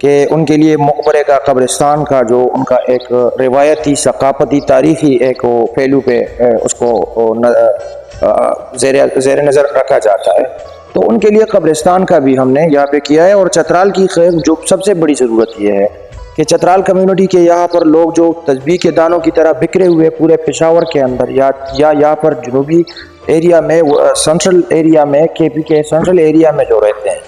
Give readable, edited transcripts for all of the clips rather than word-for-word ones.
کہ ان کے لیے مقبرے کا قبرستان کا جو ان کا ایک روایتی ثقافتی تاریخی ایک وہ پہلو پہ اس کو زیر نظر رکھا جاتا ہے، تو ان کے لیے قبرستان کا بھی ہم نے یہاں پہ کیا ہے۔ اور چترال کی خیر جو سب سے بڑی ضرورت یہ ہے کہ چترال کمیونٹی کے یہاں پر لوگ جو تسبیح کے دانوں کی طرح بکھرے ہوئے پورے پشاور کے اندر یا یہاں پر جنوبی ایریا میں، سینٹرل ایریا میں، کے پی کے سینٹرل ایریا میں جو رہتے ہیں،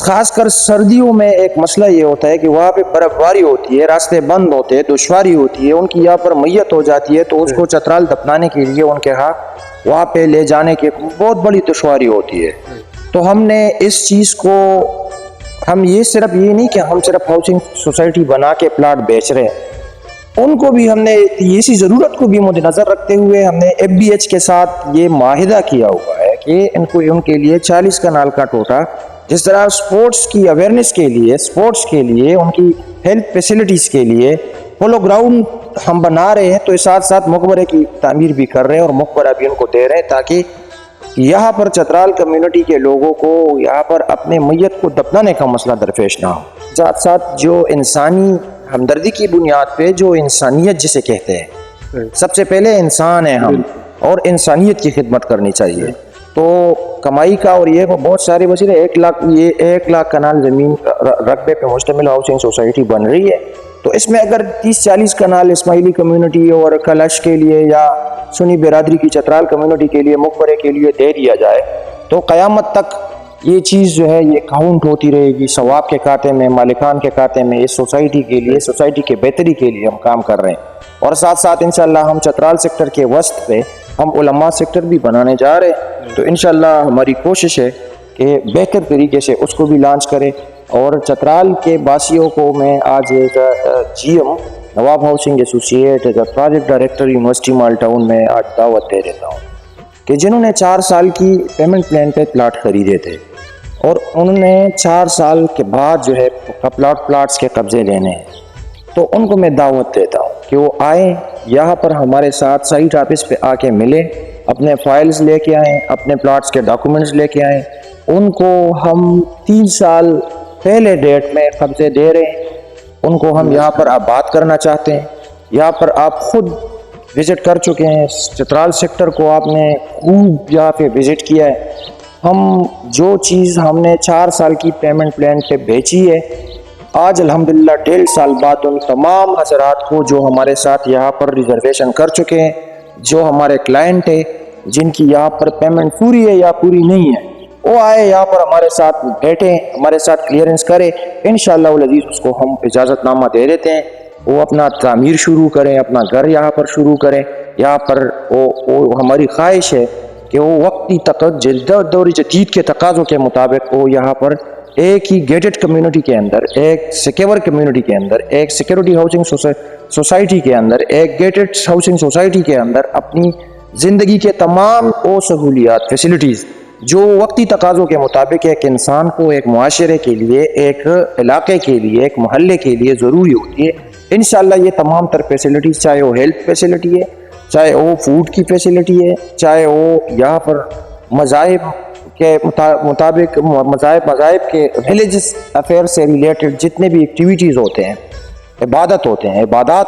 خاص کر سردیوں میں ایک مسئلہ یہ ہوتا ہے کہ وہاں پہ برف باری ہوتی ہے، راستے بند ہوتے ہیں، دشواری ہوتی ہے، ان کی یہاں پر میت ہو جاتی ہے تو اس کو چترال دفنانے کے لیے ان کے ہاں وہاں پہ لے جانے کی بہت بڑی دشواری ہوتی ہے۔ تو ہم نے اس چیز کو، ہم یہ صرف یہ نہیں کہ ہم صرف ہاؤسنگ سوسائٹی بنا کے پلاٹ بیچ رہے ہیں، ان کو بھی ہم نے اسی ضرورت کو بھی مد نظر رکھتے ہوئے ہم نے ایف بی ایچ کے ساتھ یہ معاہدہ کیا ہوا ہے کہ ان کے لیے 40 کنال کا ٹوٹا، جس طرح سپورٹس کی اویئرنیس کے لیے، سپورٹس کے لیے، ان کی ہیلتھ فیسلٹیز کے لیے پولو گراؤنڈ ہم بنا رہے ہیں، تو اس ساتھ ساتھ مقبرے کی تعمیر بھی کر رہے ہیں اور مقبرہ بھی ان کو دے رہے ہیں تاکہ یہاں پر چترال کمیونٹی کے لوگوں کو یہاں پر اپنے میت کو دفنانے کا مسئلہ درپیش نہ ہو۔ ساتھ ساتھ جو انسانی ہمدردی کی بنیاد پہ جو انسانیت جسے کہتے ہیں، سب سے پہلے انسان ہیں ہم، اور انسانیت کی خدمت کرنی چاہیے۔ تو کمائی کا اور یہ بہت سارے وسیلے، 1 لاکھ کنال زمین رقبے پہ مشتمل ہاؤسنگ سوسائٹی بن رہی ہے، تو اس میں اگر 30-40 کنال اسماعیلی کمیونٹی اور کلش کے لیے یا سنی برادری کی چترال کمیونٹی کے لیے مقبرے کے لیے دے دیا جائے تو قیامت تک یہ چیز جو ہے یہ کاؤنٹ ہوتی رہے گی ثواب کے کھاتے میں، مالکان کے کھاتے میں۔ اس سوسائٹی کے لیے، سوسائٹی کے بہتری کے لیے ہم کام کر رہے ہیں، اور ساتھ ساتھ انشاءاللہ ہم چترال سیکٹر کے وسط پہ ہم علماء سیکٹر بھی بنانے جا رہے ہیں، تو انشاءاللہ ہماری کوشش ہے کہ بہتر طریقے سے اس کو بھی لانچ کریں۔ اور چترال کے باسیوں کو میں آج ایک G M Nawab housing associate as a project director university mall town میں آج دعوت دے دیتا ہوں کہ جنہوں نے 4 سال کی پیمنٹ پلان پہ پلاٹ خریدے تھے اور انہوں نے 4 سال کے بعد جو ہے پلاٹس کے قبضے لینے ہیں، تو ان کو میں دعوت دیتا ہوں کہ وہ آئیں یہاں پر ہمارے ساتھ سائٹ آفس پہ آ کے ملیں، اپنے فائلز لے کے آئیں، اپنے پلاٹس کے ڈاکومنٹس لے کے آئیں۔ ان کو ہم 3 سال پہلے ڈیٹ میں قبضے دے رہے ہیں، ان کو ہم یہاں پر آباد کرنا چاہتے ہیں۔ یہاں پر آپ خود وزٹ کر چکے ہیں، چترال سیکٹر کو آپ نے خوب یہاں پہ وزٹ کیا ہے۔ ہم جو چیز ہم نے 4 سال کی پیمنٹ پلان پہ بیچی ہے، آج الحمدللہ 1.5 سال بعد ان تمام حضرات کو جو ہمارے ساتھ یہاں پر ریزرویشن کر چکے ہیں، جو ہمارے کلائنٹ ہیں جن کی یہاں پر پیمنٹ پوری ہے یا پوری نہیں ہے، وہ آئے یہاں پر ہمارے ساتھ بیٹھیں، ہمارے ساتھ کلیئرنس کرے، انشاءاللہ العزیز اس کو ہم اجازت نامہ دے دیتے ہیں، وہ اپنا تعمیر شروع کریں، اپنا گھر یہاں پر شروع کریں۔ یہاں پر وہ ہماری خواہش ہے کہ وہ وقتی دور جدید کے تقاضوں کے مطابق وہ یہاں پر ایک ہی گیٹڈ کمیونٹی کے اندر، ایک سیکیور کمیونٹی کے اندر، ایک سیکیورٹی ہاؤسنگ سوسائٹی کے اندر، ایک گیٹڈ ہاؤسنگ سوسائٹی کے اندر اپنی زندگی کے تمام وہ سہولیات، فیسلٹیز جو وقتی تقاضوں کے مطابق ایک انسان کو، ایک معاشرے کے لیے، ایک علاقے کے لیے، ایک محلے کے لیے ضروری ہوتی ہے، انشاءاللہ یہ تمام تر فیسلٹیز، چاہے وہ ہیلتھ فیسلٹی ہے، چاہے وہ فوڈ کی فیسلٹی ہے، چاہے وہ یہاں پر مذاہب کے مطابق مذاہب کے ریلیجس افیئر سے ریلیٹڈ جتنے بھی ایکٹیویٹیز ہوتے ہیں، عبادات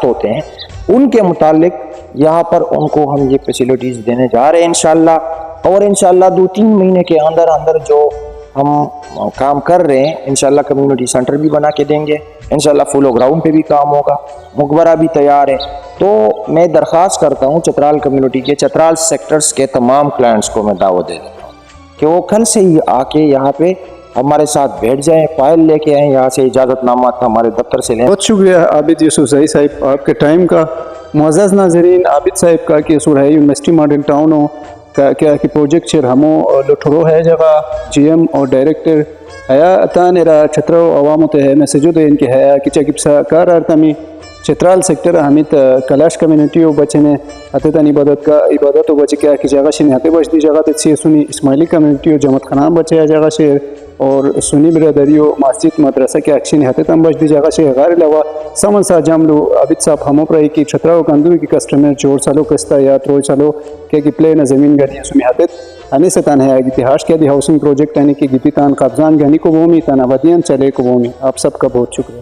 ہوتے ہیں، ان کے متعلق یہاں پر ان کو ہم یہ فیسلٹیز دینے جا رہے ہیں انشاءاللہ۔ اور انشاءاللہ 2-3 مہینے کے اندر جو ہم کام کر رہے ہیں، انشاءاللہ کمیونٹی سینٹر بھی بنا کے دیں گے، انشاءاللہ فولو گراؤنڈ پہ بھی کام ہوگا، مقبرہ بھی تیار ہے۔ تو میں درخواست کرتا ہوں چترال کمیونٹی کے، چترال سیکٹرز کے تمام کلائنٹس کو میں دعوت دے دیتا ہوں کہ وہ کل سے ہی آ کے یہاں پہ ہمارے ساتھ بیٹھ جائیں، فائل لے کے آئیں، یہاں سے اجازت نامہ ہمارے دفتر سے لیں۔ بہت شکریہ عابد یوسف زئی صاحب آپ کے ٹائم کا۔ معزز ناظرین، عابد صاحب کا کہ سورہ یونیورسٹی ماڈل ٹاؤن ہو کیا کہ پروجیکٹ چر ہمو لٹھرو ہے جگہ جی ایم اور ڈائریکٹر حیا اتان ارا چھترو عوامو تے میسجو دے ان کے حیا کہ چاکب سا کار ارتمی چترال سیکٹر ہمیت کلاش کمیونٹی بچنے ہتتان عبادت بچے کیا کہ جگہ شنی ہتے بچ دی جگہ تے سنی اسماعیلی کمیونٹی جمت خنام بچے جگہ شیر اور سنی برادریو مسجد مدرسہ کے اکشنی ہتتان بچ دی جگہ شیر غیر علاوہ سمن سا جاملو عابد صاحب ہمو پرائی کی چھتراو کندوی کی کسٹمر جوڑ سالو کستا یا تروڑ سالو کہ پلے نہ زمین گھر سمی ہتت ہنی سے تن ہے اتحاش کے دی ہاؤسنگ پروجیکٹ یعنی کہ گیتی تان قبضان گھنی کو بومی تن آبادیاں چلے کو بومی. آپ سب کا بہت شکریہ.